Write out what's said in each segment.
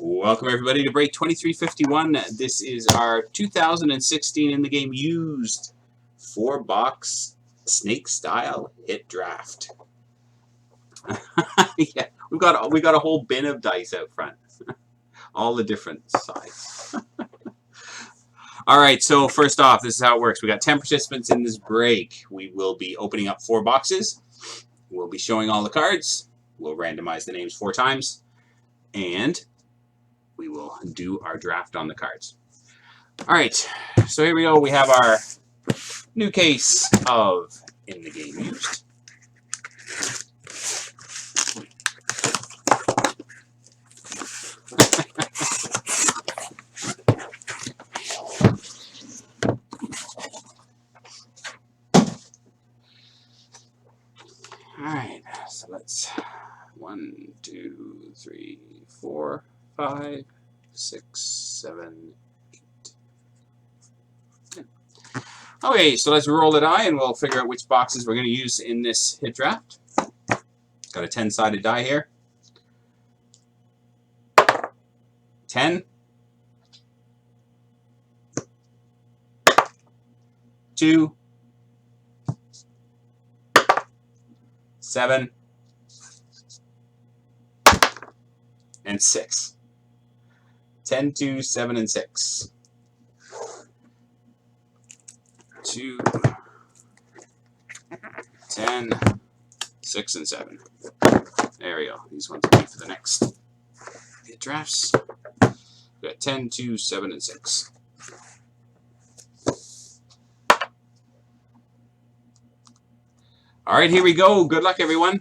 Welcome everybody to break 2351. This is our 2016 in the game used 4-box snake style hit draft. Yeah, we got a whole bin of dice out front, all the different size. All right, so first off, this is how it works. We got 10 participants in this break. We will be opening up 4 boxes. We'll be showing all the cards. We'll randomize the names 4 times, and we will do our draft on the cards. All right, so here we go. We have our new case of In the Game Used. All right, so let's 1, 2, 3, 4, 5, 6, 7, 8. Okay, so let's roll the die and we'll figure out which boxes we're going to use in this hit draft. Got a 10-sided die here. 10, 2, 7, and 6. 10, 2, 7, and 6. 2, 10, 6, and 7. There we go. These ones will be for the next hit drafts. We got 10, 2, 7, and 6. All right, here we go. Good luck, everyone.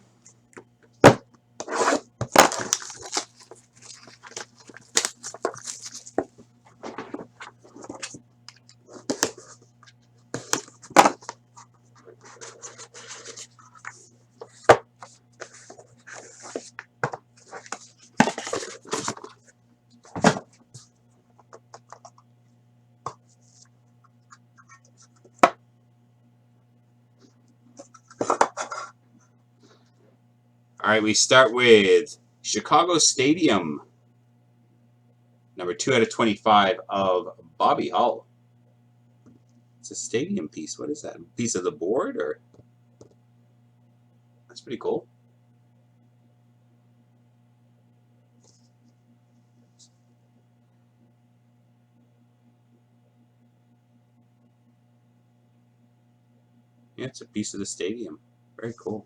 All right, we start with Chicago Stadium, number 2 out of 25 of Bobby Hull. It's a stadium piece. What is that? A piece of the board, or? That's pretty cool. Yeah, it's a piece of the stadium. Very cool.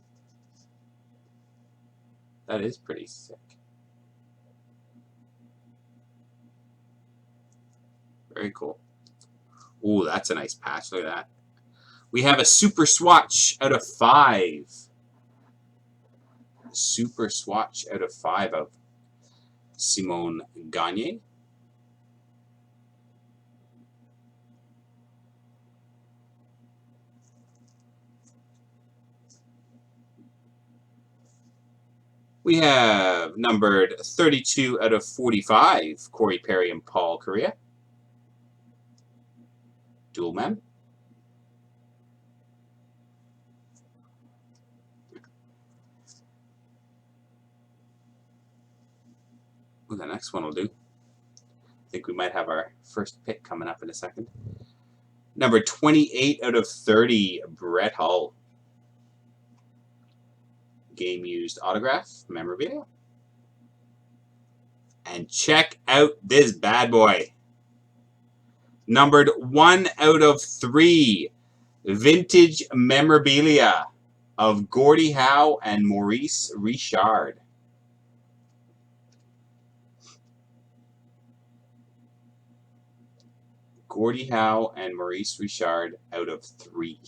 That is pretty sick. Very cool. Ooh, that's a nice patch. Look at that. We have a super swatch out of 5. Super swatch out of 5 of Simone Gagne. We have numbered 32 out of 45, Corey Perry and Paul Correa. Dual man. Ooh, the next one will do. I think we might have our first pick coming up in a second. Number 28 out of 30, Brett Hull. Game used autograph, memorabilia. And check out this bad boy. Numbered 1 out of 3, vintage memorabilia of Gordie Howe and Maurice Richard. Gordie Howe and Maurice Richard out of 3.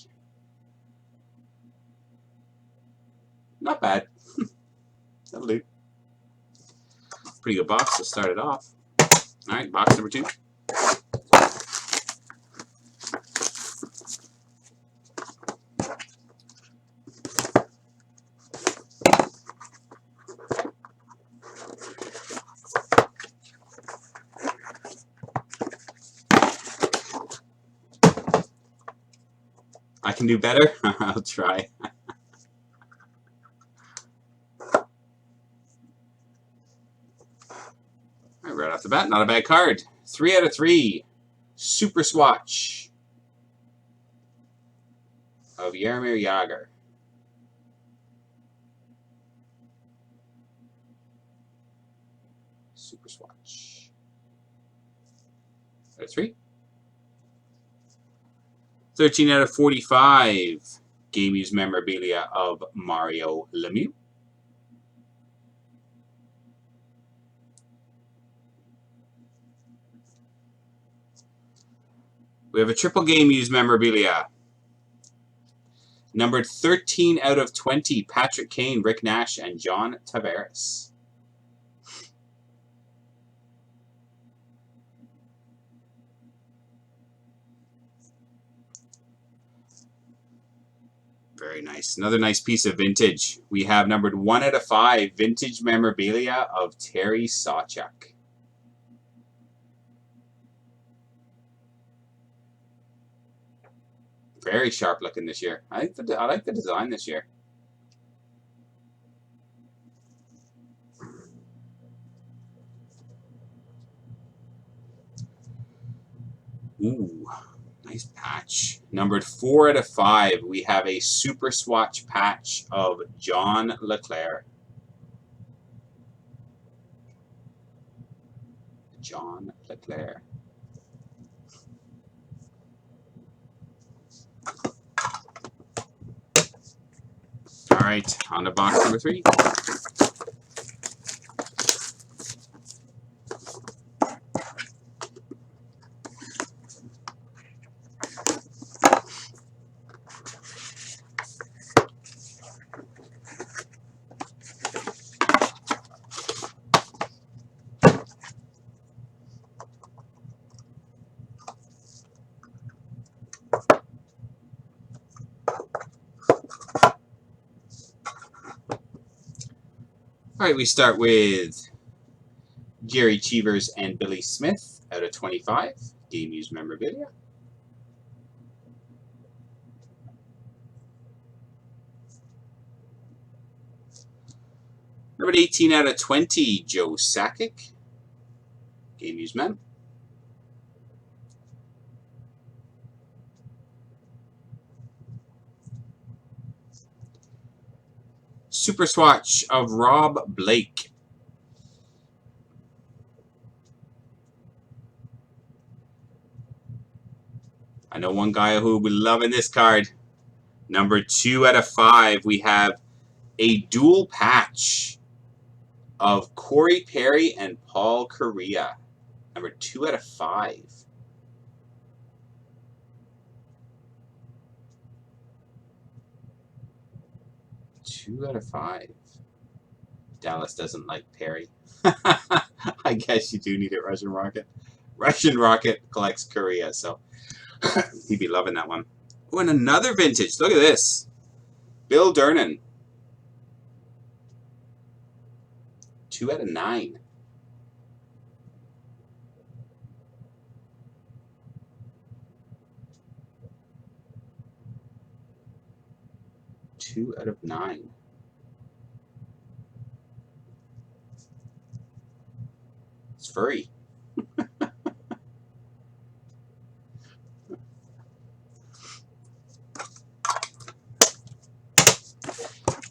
Not bad. That'll do. Pretty good box to start it off. All right, box number 2. I can do better. I'll try. Right off the bat, not a bad card. 3 out of 3. Super swatch of Jaromir Jagr. Super swatch. Out of 3. 13 out of 45. Game used memorabilia of Mario Lemieux. We have a triple game used memorabilia. Numbered 13 out of 20. Patrick Kane, Rick Nash, and John Tavares. Very nice. Another nice piece of vintage. We have numbered 1 out of 5. Vintage memorabilia of Terry Sawchuk. Very sharp looking this year. I like the design this year. Ooh, nice patch. Numbered 4 out of 5. We have a super swatch patch of John LeClair. John LeClair. All right, on to box number 3. All right, we start with Gary Cheevers and Billy Smith out of 25. Game used memorabilia. Number 18 out of 20, Joe Sakic. Game used mem. Super swatch of Rob Blake. I know one guy who will be loving this card. Number 2 out of 5, we have a dual patch of Corey Perry and Paul Correa. Number 2 out of 5. Two out of 5. Dallas doesn't like Perry. I guess you do need it, Russian Rocket. Russian Rocket collects Korea, so he'd be loving that one. Oh, and another vintage. Look at this. Bill Durnan. 2 out of 9. Two out of 9. It's furry.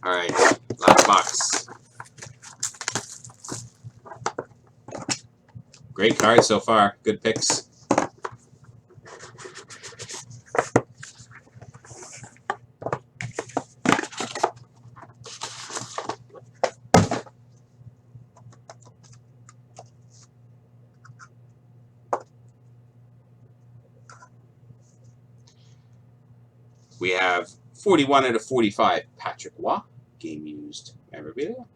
All right, last box. Great card so far. Good picks. We have 41 out of 45, Patrick Waugh, game used memorabilia.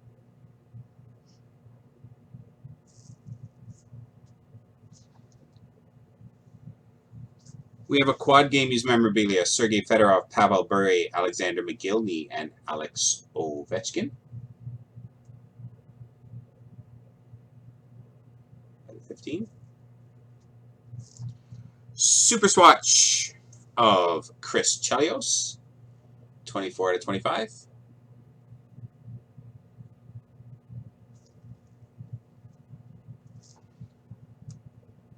We have a quad game used memorabilia, Sergei Fedorov, Pavel Bure, Alexander McGillney, and Alex Ovechkin. Out of 15. Super swatch of Chris Chelios, 24 out of 25.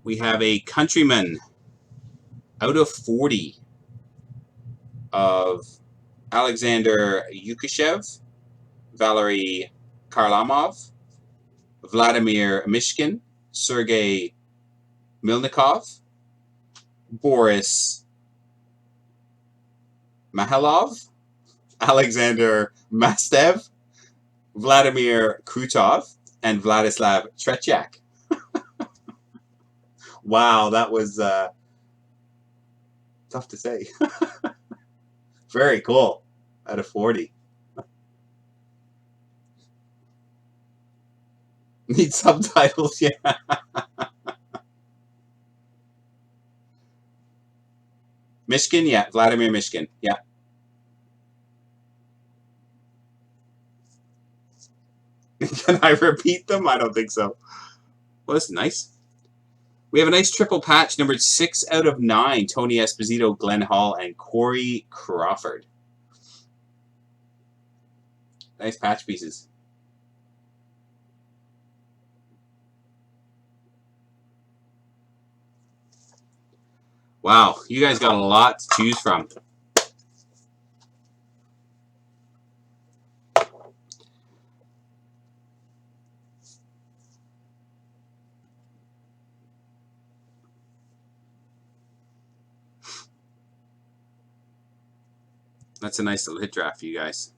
we have a countryman out of 40 of Alexander Yukashev, Valery Karlamov, Vladimir Mishkin, Sergei Milnikov, Boris Mahalov, Alexander Mastev, Vladimir Krutov, and Vladislav Tretiak. Wow, that was tough to say. Very cool. Out of 40. Need subtitles, yeah. Mishkin, yeah. Vladimir Mishkin, yeah. Can I repeat them? I don't think so. Well, that's nice. We have a nice triple patch, numbered 6 out of 9. Tony Esposito, Glenn Hall, and Corey Crawford. Nice patch pieces. Wow, you guys got a lot to choose from. That's a nice little hit draft for you guys.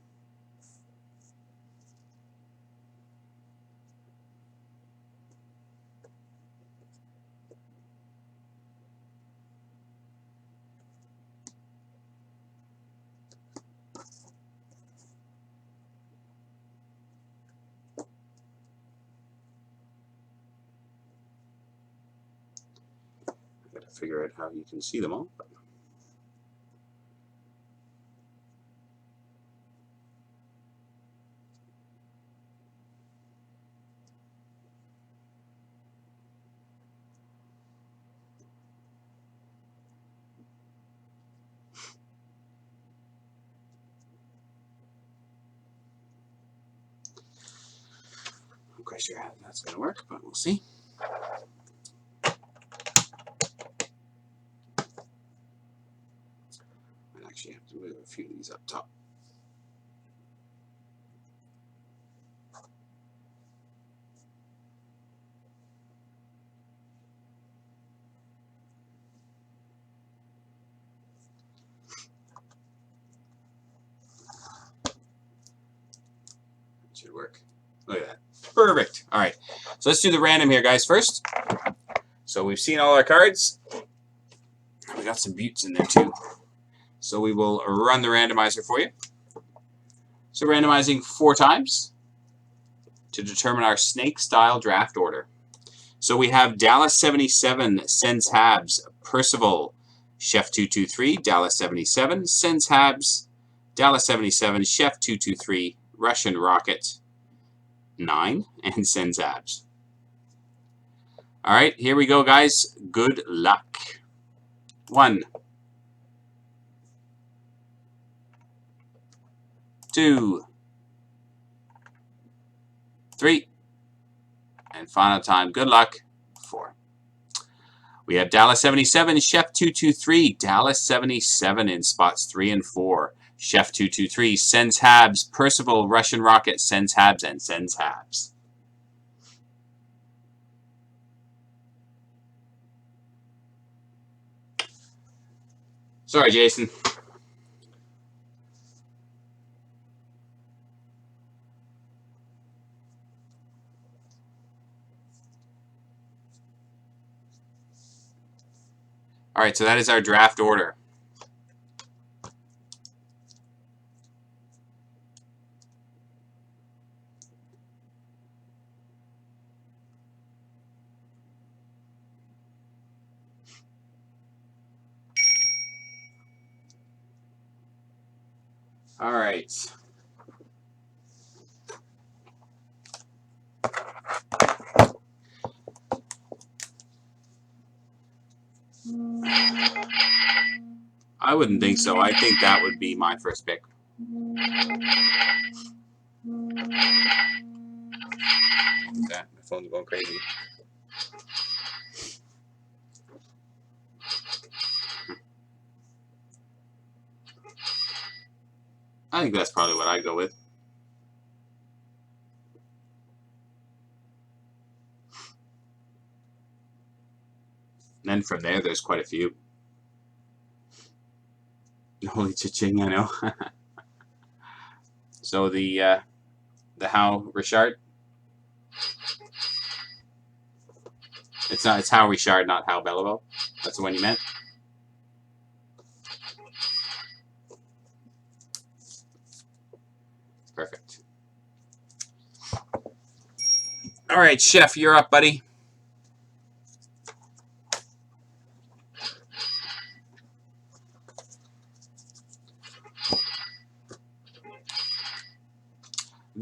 I've got to figure out how you can see them all. I'm quite sure how that's going to work, but we'll see. Might actually have to move a few of these up top. Should work. Look at that. Perfect. All right. So let's do the random here, guys, first. So we've seen all our cards. We got some buttes in there, too. So we will run the randomizer for you. So randomizing 4 times to determine our snake-style draft order. So we have Dallas 77, Sens Habs, Percival, Chef 223, Dallas 77, Sens Habs, Dallas 77, Chef 223, Russian Rocket 9, and Sens Habs. All right, here we go, guys. Good luck. 1, 2, 3, and final time. Good luck. 4. We have Dallas 77, Chef 223, Dallas 77 in spots 3 and 4. Chef 223, Sens Habs, Percival, Russian Rocket, Sens Habs, and Sens Habs. Sorry, Jason. All right, so that is our draft order. All right. I wouldn't think so. I think that would be my first pick. That, my phone's going crazy. I think that's probably what I go with. And then from there, there's quite a few. Holy cha-ching, I know. So the How Richard. It's not. It's How Richard, not How Beliveau. That's the one you meant. Perfect. All right, Chef, you're up, buddy.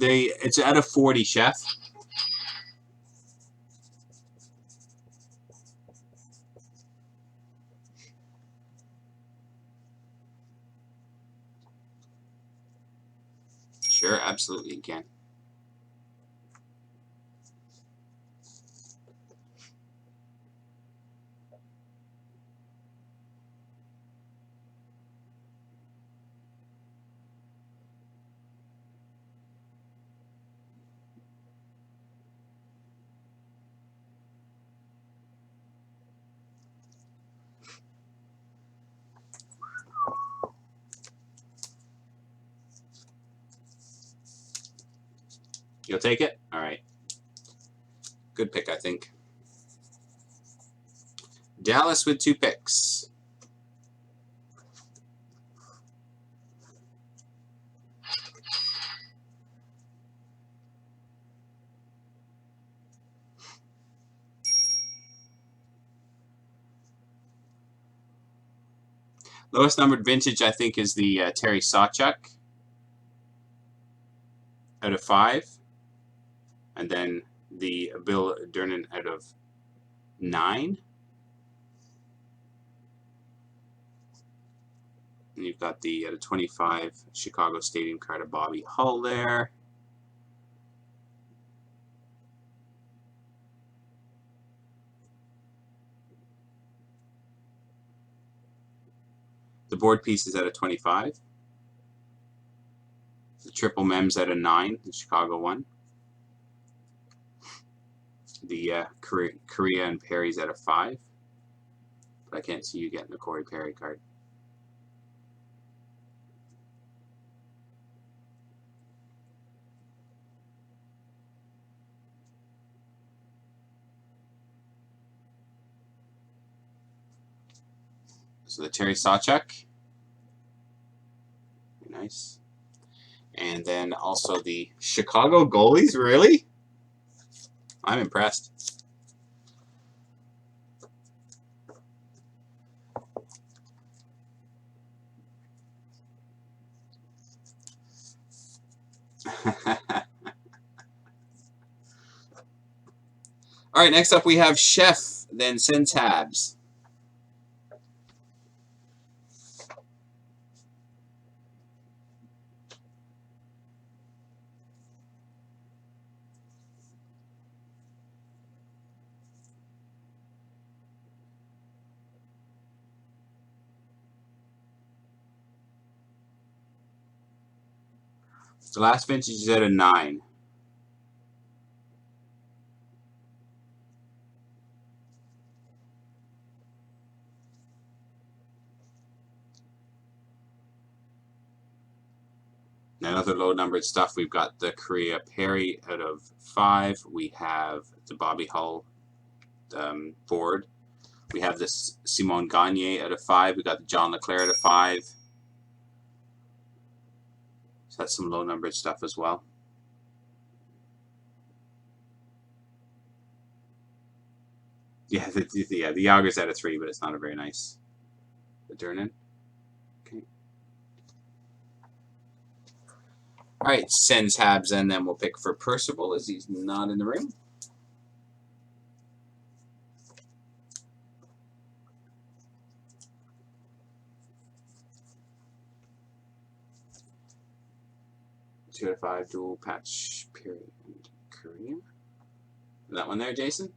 It's out of 40, Chef. Sure, absolutely you can. You'll take it? All right. Good pick, I think. Dallas with 2 picks. Lowest numbered vintage, I think, is the Terry Sawchuk out of 5. And then the Bill Durnan out of 9. And you've got the out of 25 Chicago Stadium card of Bobby Hull there. The board piece is out of 25. The triple mems out of 9, the Chicago one. The Korea and Perry's out of 5. But I can't see you getting the Corey Perry card. So the Terry Sawchuk. Nice. And then also the Chicago goalies, really? I'm impressed. All right, next up we have Chef, then Send Tabs. The last vintage is out of 9. And other low numbered stuff, we've got the Korea Perry out of 5. We have the Bobby Hull board. We have this Simon Gagne out of 5. We got the John Leclerc out of 5. So that's some low numbered stuff as well. Yeah, the Yager's out of 3, but it's not a very nice. The Durnan. Okay. All right, Send Tabs, and then we'll pick for Percival as he's not in the room. Two out of 5 dual patch period and Korean. That one there, Jason.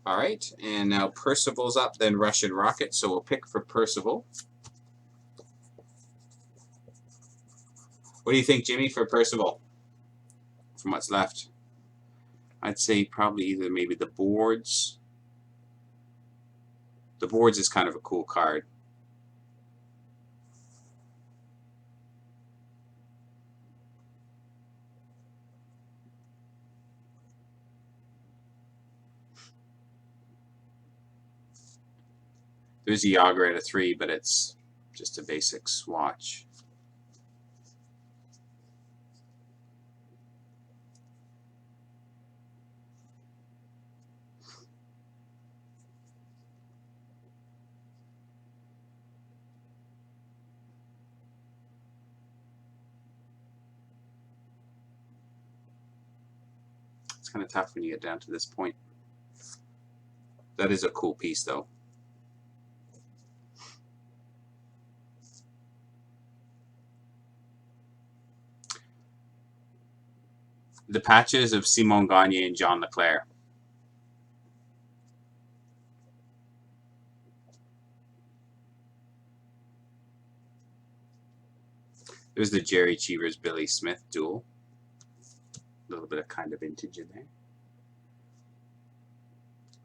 All right, and now Percival's up, then Russian Rocket. So we'll pick for Percival. What do you think, Jimmy, for Percival? From what's left? I'd say probably either maybe the boards. The boards is kind of a cool card. There's a Yager at a 3, but it's just a basic swatch. It's kind of tough when you get down to this point. That is a cool piece, though. The patches of Simon Gagne and John Leclerc. There's the Jerry Cheevers Billy Smith duel. A little bit of kind of vintage in there.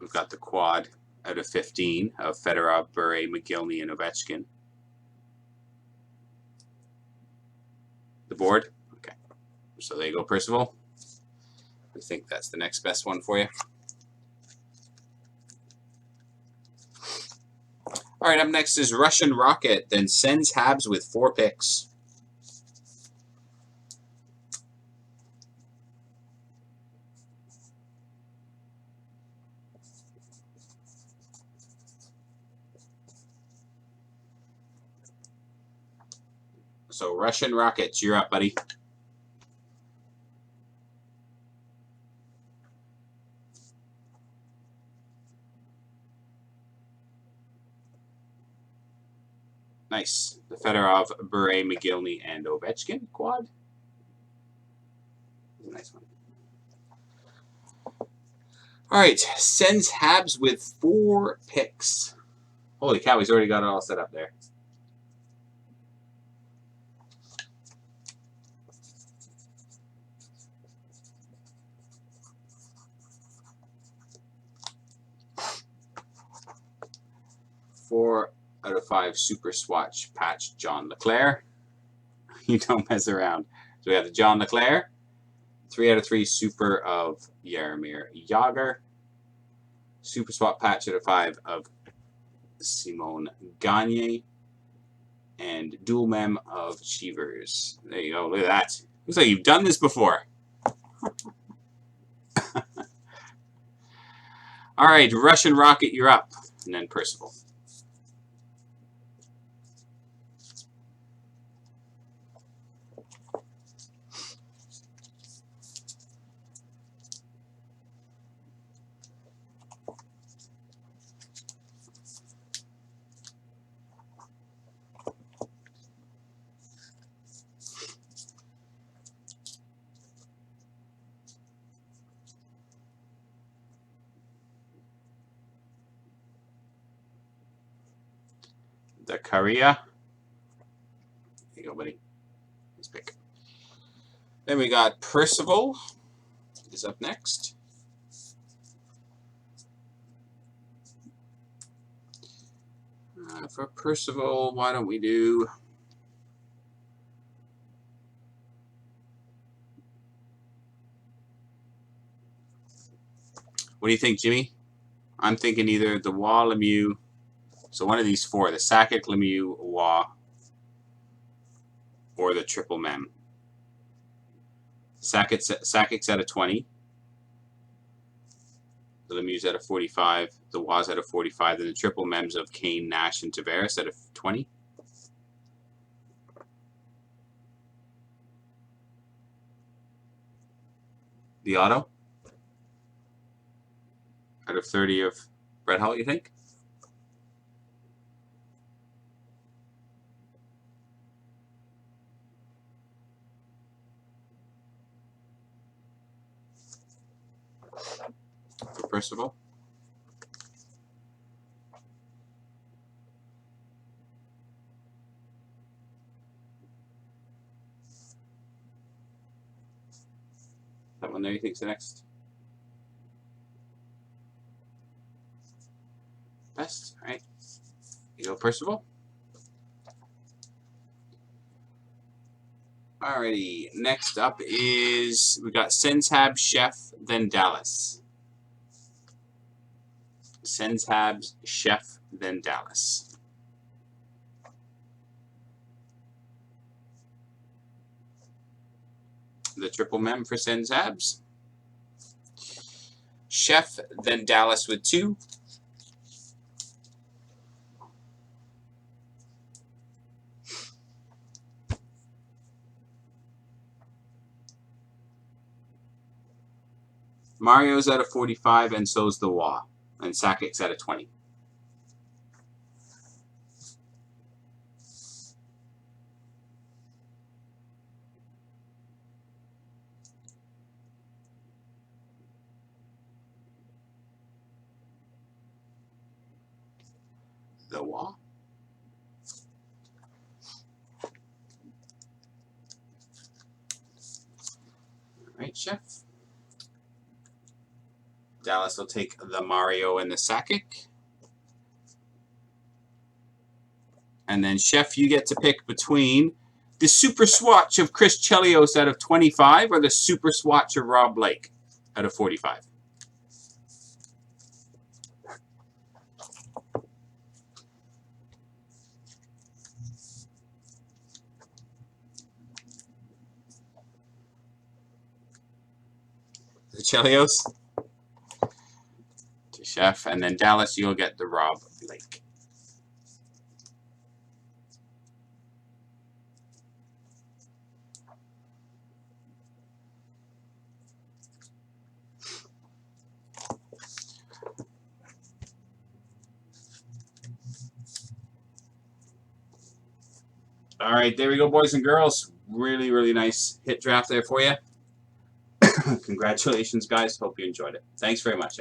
We've got the quad out of 15 of Fedorov, Bure, McGillney, and Ovechkin. The board? Okay. So there you go, Percival. I think that's the next best one for you. All right, up next is Russian Rocket, then Sens Habs with 4 picks. So Russian Rockets, you're up, buddy. Nice. The Fedorov, Bure, McGillney, and Ovechkin quad. Nice one. All right, Sens Habs with 4 picks. Holy cow, he's already got it all set up there. Four out of 5 super swatch patch John Leclerc. You don't mess around. So we have the John Leclerc. 3 out of 3 super of Jaromir Jagr. Super swap patch out of 5 of Simon Gagne. And dual mem of Cheevers. There you go. Look at that. Looks like you've done this before. All right, Russian Rocket, you're up. And then Percival. The Korea. There you go, buddy. Nice pick. Then we got Percival is up next. For Percival, why don't we do... What do you think, Jimmy? I'm thinking either the Waugh Lemieux, so one of these 4, the Sakic, Lemieux, Waugh, or the triple mem. Sakic's at a 20. The Lemieux's at a 45. The Waugh's at a 45. Then the triple mems of Kane, Nash, and Tavares at a 20. The auto out of 30 of Brett Hull, you think? For Percival. That one there you think's the next best? All right. You go, Percival. Alrighty. Next up is we got Sensab, Chef, then Dallas. Sensab, Chef, then Dallas. The triple mem for Sensabs. Chef, then Dallas with 2. Mario's at a 45, and so's the Wah. And Sakic's at a 20. The Wah. All right, Chef. Dallas will take the Mario and the Sakic. And then, Chef, you get to pick between the Super Swatch of Chris Chelios out of 25 or the Super Swatch of Rob Blake out of 45. The Chelios to Chef, and then Dallas, you'll get the Rob Blake. All right, there we go, boys and girls. Really, really nice hit draft there for you. Congratulations, guys. Hope you enjoyed it. Thanks very much.